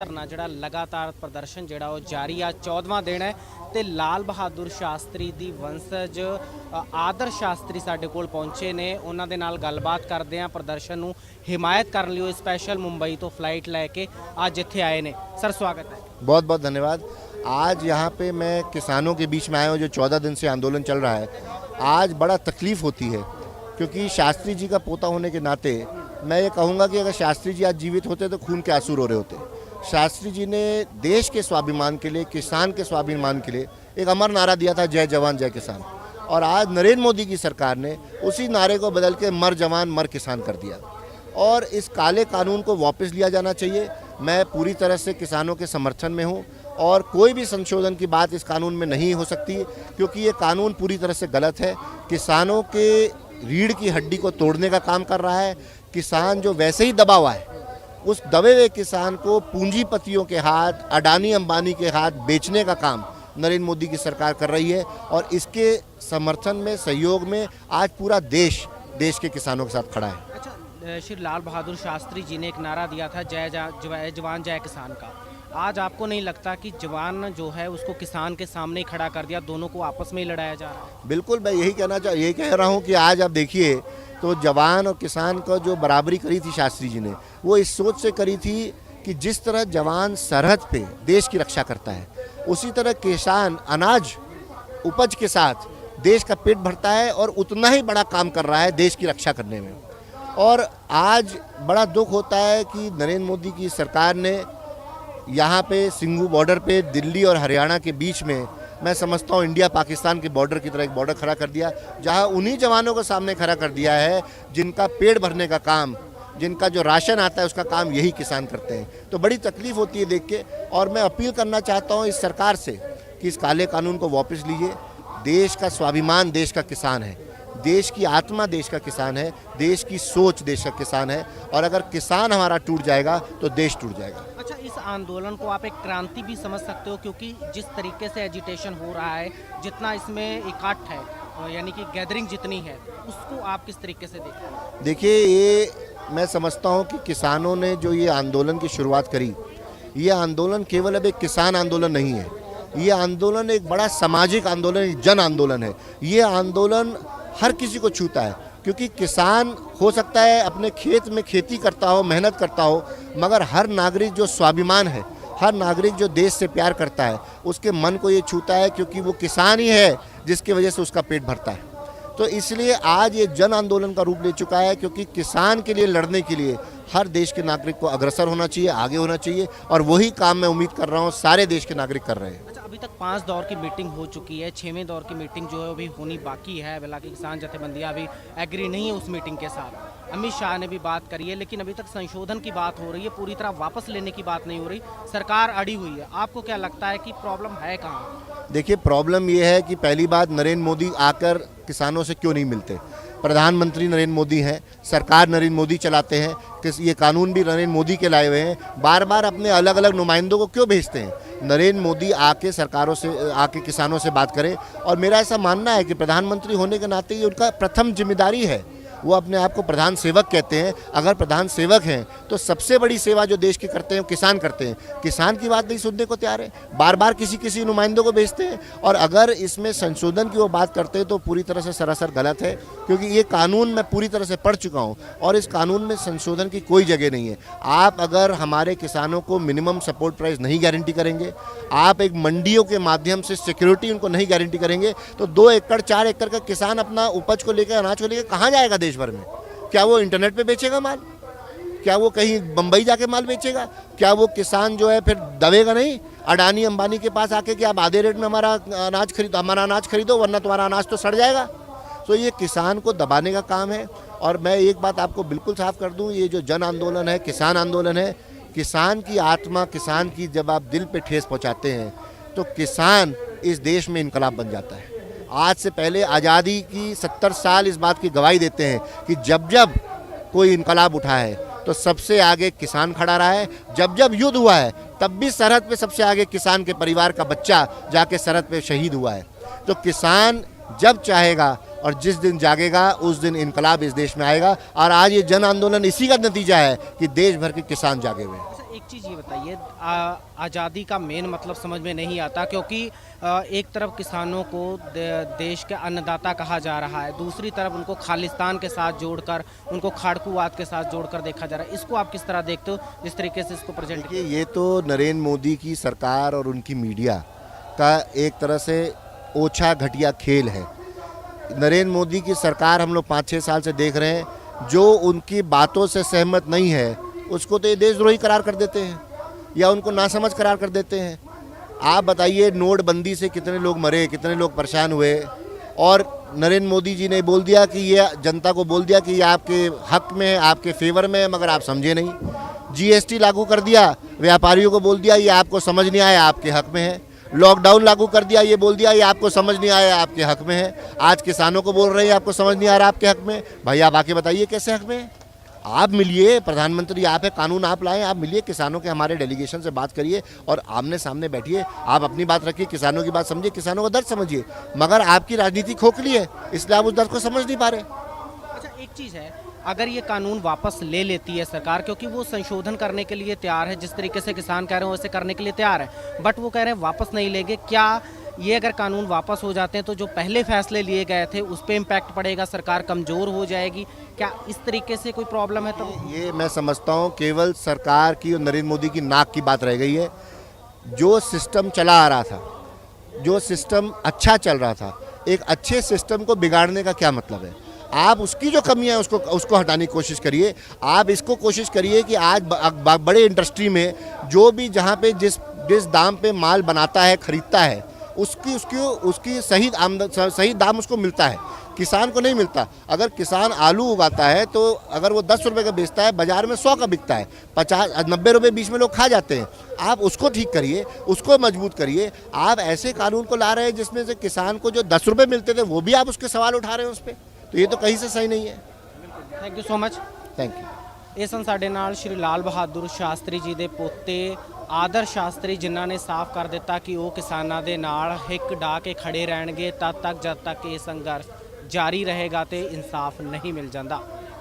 ਧਰਨਾ ਜਿਹੜਾ ਲਗਾਤਾਰ ਪ੍ਰਦਰਸ਼ਨ ਜਿਹੜਾ ਉਹ ਜਾਰੀ ਆ 14ਵਾਂ ਦਿਨ ਹੈ ਤੇ ਲਾਲ ਬਹਾਦੁਰ ਸ਼ਾਸਤਰੀ ਦੀ ਵੰਸ਼ਜ ਆਦਰ ਸ਼ਾਸਤਰੀ ਸਾਡੇ ਕੋਲ ਪਹੁੰਚੇ ਨੇ। ਉਹਨਾਂ ਦੇ ਨਾਲ ਗੱਲਬਾਤ ਕਰਦੇ ਆ। ਪ੍ਰਦਰਸ਼ਨ ਨੂੰ ਹਿਮਾਇਤ ਕਰਨ ਲਈ ਉਹ ਸਪੈਸ਼ਲ ਮੁੰਬਈ ਤੋਂ फ्लाइट लेके आज ਇੱਥੇ ਆਏ ਨੇ। सर स्वागत है। बहुत बहुत धन्यवाद। आज यहाँ पे मैं किसानों के बीच में आया हूँ जो 14 दिन से आंदोलन चल रहा है। आज बड़ा तकलीफ़ होती है क्योंकि शास्त्री जी का पोता होने के नाते मैं ये कहूँगा कि अगर शास्त्री जी आज जीवित होते तो खून के आंसू रो रहे होते। शास्त्री जी ने देश के स्वाभिमान के लिए, किसान के स्वाभिमान के लिए एक अमर नारा दिया था, जय जवान जय किसान। और आज नरेंद्र मोदी की सरकार ने उसी नारे को बदल के मर जवान मर किसान कर दिया और इस काले कानून को वापस लिया जाना चाहिए। मैं पूरी तरह से किसानों के समर्थन में हूँ और कोई भी संशोधन की बात इस कानून में नहीं हो सकती क्योंकि ये कानून पूरी तरह से गलत है। किसानों के रीढ़ की हड्डी को तोड़ने का काम कर रहा है। किसान जो वैसे ही दबा हुआ है, उस दबे हुए किसान को पूंजीपतियों के हाथ, अडानी अंबानी के हाथ बेचने का काम नरेंद्र मोदी की सरकार कर रही है और इसके समर्थन में, सहयोग में आज पूरा देश के किसानों के साथ खड़ा है। अच्छा, श्री लाल बहादुर शास्त्री जी ने एक नारा दिया था, जय जवान जय किसान का। आज आपको नहीं लगता कि जवान जो है उसको किसान के सामने ही खड़ा कर दिया, दोनों को आपस में ही लड़ाया जा रहा है? बिल्कुल, मैं यही कह रहा हूँ कि आज आप देखिए तो जवान और किसान का जो बराबरी करी थी शास्त्री जी ने, वो इस सोच से करी थी कि जिस तरह जवान सरहद पे देश की रक्षा करता है, उसी तरह किसान अनाज उपज के साथ देश का पेट भरता है और उतना ही बड़ा काम कर रहा है देश की रक्षा करने में। और आज बड़ा दुख होता है कि नरेंद्र मोदी की सरकार ने यहाँ पे सिंघू बॉर्डर पे दिल्ली और हरियाणा के बीच में, मैं समझता हूँ इंडिया पाकिस्तान के बॉर्डर की तरह एक बॉर्डर खड़ा कर दिया, जहाँ उन्हीं जवानों को सामने खड़ा कर दिया है जिनका पेट भरने का काम, जिनका जो राशन आता है उसका काम यही किसान करते हैं। तो बड़ी तकलीफ़ होती है देख के। और मैं अपील करना चाहता हूँ इस सरकार से कि इस काले कानून को वापस लीजिए। देश का स्वाभिमान देश का किसान है, देश की आत्मा देश का किसान है, देश की सोच देश का किसान है और अगर किसान हमारा टूट जाएगा तो देश टूट जाएगा। अच्छा, इस आंदोलन को आप एक क्रांति भी समझ सकते हो क्योंकि जिस तरीके से एजिटेशन हो रहा है, जितना इसमें इकट्ठ है यानी कि गैदरिंग जितनी है, उसको आप किस तरीके से देखते हैं? देखिए, ये मैं समझता हूँ कि किसानों ने जो ये आंदोलन की शुरुआत करी, ये आंदोलन केवल अब एक किसान आंदोलन नहीं है, ये आंदोलन एक बड़ा सामाजिक आंदोलन, एक जन आंदोलन है। ये आंदोलन हर किसी को छूता है क्योंकि किसान हो सकता है अपने खेत में खेती करता हो, मेहनत करता हो, मगर हर नागरिक जो स्वाभिमान है, हर नागरिक जो देश से प्यार करता है, उसके मन को ये छूता है क्योंकि वो किसान ही है जिसकी वजह से उसका पेट भरता है। तो इसलिए आज ये जन आंदोलन का रूप ले चुका है क्योंकि किसान के लिए लड़ने के लिए हर देश के नागरिक को अग्रसर होना चाहिए, आगे होना चाहिए और वही काम मैं उम्मीद कर रहा हूँ सारे देश के नागरिक कर रहे हैं। अच्छा, अभी तक 5 दौर की मीटिंग हो चुकी है, 6वें दौर की मीटिंग जो है अभी होनी बाकी है। हालांकि किसान जथेबंदियां अभी एग्री नहीं है उस मीटिंग के साथ। अमित शाह ने भी बात करी है लेकिन अभी तक संशोधन की बात हो रही है, पूरी तरह वापस लेने की बात नहीं हो रही। सरकार अड़ी हुई है। आपको क्या लगता है कि प्रॉब्लम है कहाँ? देखिए, प्रॉब्लम ये है कि पहली बात नरेंद्र मोदी आकर किसानों से क्यों नहीं मिलते। प्रधानमंत्री नरेंद्र मोदी हैं, सरकार नरेंद्र मोदी चलाते हैं, ये कानून भी नरेंद्र मोदी के लाए हुए हैं। बार बार अपने अलग अलग नुमाइंदों को क्यों भेजते हैं? नरेंद्र मोदी आके सरकारों से, आके किसानों से बात करें। और मेरा ऐसा मानना है कि प्रधानमंत्री होने के नाते ये उनका प्रथम जिम्मेदारी है। वो अपने आप को प्रधान सेवक कहते हैं। अगर प्रधान सेवक हैं तो सबसे बड़ी सेवा जो देश के करते हैं वो किसान करते हैं। किसान की बात नहीं सुनने को तैयार है, बार बार किसी नुमाइंदों को भेजते हैं। और अगर इसमें संशोधन की वो बात करते हैं तो पूरी तरह से सरासर गलत है क्योंकि ये कानून मैं पूरी तरह से पढ़ चुका हूँ और इस कानून में संशोधन की कोई जगह नहीं है। आप अगर हमारे किसानों को मिनिमम सपोर्ट प्राइस नहीं गारंटी करेंगे, आप एक मंडियों के माध्यम से सिक्योरिटी उनको नहीं गारंटी करेंगे तो 2 एकड़ 4 एकड़ का किसान अपना उपज को लेकर, अनाज को लेकर कहाँ जाएगा देश भर में? क्या वो इंटरनेट पे बेचेगा माल? क्या वो कहीं बंबई जाके माल बेचेगा? क्या वो किसान जो है फिर दबेगा नहीं अडानी अंबानी के पास आके कि आप आधे रेट में हमारा अनाज खरीदो वरना तुम्हारा अनाज तो सड़ जाएगा? तो ये किसान को दबाने का काम है। और मैं एक बात आपको बिल्कुल साफ कर दूं, ये जो जन आंदोलन है, किसान आंदोलन है, किसान की आत्मा, किसान की जब आप दिल पे ठेस पहुंचाते हैं तो किसान इस देश में इनकलाब बन जाता है। आज से पहले आज़ादी की 70 साल इस बात की गवाही देते हैं कि जब जब कोई इनकलाब उठा है तो सबसे आगे किसान खड़ा रहा है। जब जब युद्ध हुआ है तब भी सरहद पे सबसे आगे किसान के परिवार का बच्चा जाके सरहद पे शहीद हुआ है। तो किसान जब चाहेगा और जिस दिन जागेगा उस दिन इनकलाब इस देश में आएगा। और आज ये जन आंदोलन इसी का नतीजा है कि देश भर के किसान जागे हुए हैं। एक चीज़ ये बताइए, आज़ादी का मेन मतलब समझ में नहीं आता, क्योंकि एक तरफ किसानों को देश के अन्नदाता कहा जा रहा है, दूसरी तरफ उनको खालिस्तान के साथ जोड़कर, उनको खाड़कूवाद के साथ जोड़कर देखा जा रहा है। इसको आप किस तरह देखते हो, जिस तरीके से इसको प्रेजेंट किया? देखिए, ये तो नरेंद्र मोदी की सरकार और उनकी मीडिया का एक तरह से ओछा घटिया खेल है। नरेंद्र मोदी की सरकार हम लोग 5-6 साल से देख रहे हैं, जो उनकी बातों से सहमत नहीं है उसको तो ये देशद्रोही करार कर देते हैं या उनको नासमझ करार कर देते हैं। आप बताइए, नोटबंदी से कितने लोग मरे, कितने लोग परेशान हुए, और नरेंद्र मोदी जी ने बोल दिया कि ये जनता को बोल दिया कि ये आपके हक में है, आपके फेवर में है, मगर आप समझे नहीं। जीएसटी लागू कर दिया, व्यापारियों को बोल दिया ये आपको समझ नहीं आया, आपके हक में है। लॉकडाउन लागू कर दिया, ये बोल दिया ये आपको समझ नहीं आया, आपके हक में है। आज किसानों को बोल रहे हैं आपको समझ नहीं आ रहा, आपके हक में। भाई आप आके बताइए कैसे हक में है? आप मिलिए, प्रधानमंत्री आप है, कानून आप लाएं, आप मिलिए किसानों के हमारे डेलीगेशन से बात करिए और आमने सामने बैठिए, आप अपनी बात रखिए, किसानों की बात समझिए, किसानों का दर्द समझिए। मगर आपकी राजनीति खोखली है, इसलिए आप उस दर्द को समझ नहीं पा रहे। अच्छा, एक चीज़ है, अगर ये कानून वापस ले लेती है सरकार, क्योंकि वो संशोधन करने के लिए तैयार है, जिस तरीके से किसान कह रहे हैं वैसे करने के लिए तैयार है, बट वो कह रहे हैं वापस नहीं लेंगे। क्या ये अगर कानून वापस हो जाते हैं तो जो पहले फैसले लिए गए थे उस पर इम्पैक्ट पड़ेगा, सरकार कमज़ोर हो जाएगी? क्या इस तरीके से कोई प्रॉब्लम है? तब ये मैं समझता हूँ केवल सरकार की और नरेंद्र मोदी की नाक की बात रह गई है। जो सिस्टम चला आ रहा था, जो सिस्टम अच्छा चल रहा था, एक अच्छे सिस्टम को बिगाड़ने का क्या मतलब है? आप उसकी जो कमियां हैं उसको हटाने की कोशिश करिए। आप इसको कोशिश करिए कि आज बड़े इंडस्ट्री में जो भी जहाँ पे जिस दाम पे माल बनाता है, खरीदता है, उसकी सही दाम उसको मिलता है, किसान को नहीं मिलता। अगर किसान आलू उगाता है तो अगर वो 10 रुपये का बेचता है, बाजार में 100 का बिकता है, 50-90 रुपये बीच में लोग खा जाते हैं। आप उसको ठीक करिए, उसको मजबूत करिए। आप ऐसे कानून को ला रहे हैं जिसमें से किसान को जो 10 रुपये मिलते थे वो भी आप उसके सवाल उठा रहे हैं उस पर, तो ये तो कहीं से सही नहीं है। Thank you so much. Thank you. ਇਹ ਸਨ ਸਾਡੇ ਨਾਲ ਸ਼੍ਰੀ ਲਾਲ ਬਹਾਦੁਰ ਸ਼ਾਸਤਰੀ ਜੀ ਦੇ ਪੋਤੇ ਆਦਰ ਸ਼ਾਸਤਰੀ, ਜਿਨ੍ਹਾਂ ਨੇ ਸਾਫ਼ ਕਰ ਦਿੱਤਾ ਕਿ ਉਹ ਕਿਸਾਨਾਂ ਦੇ ਨਾਲ ਹਿੱਕ ਡਾ ਕੇ ਖੜੇ ਰਹਿਣਗੇ ਤਦ ਤੱਕ ਜਦ ਤੱਕ ਇਹ ਸੰਘਰਸ਼ ਜਾਰੀ ਰਹੇਗਾ ਤੇ ਇਨਸਾਫ ਨਹੀਂ ਮਿਲ ਜਾਂਦਾ।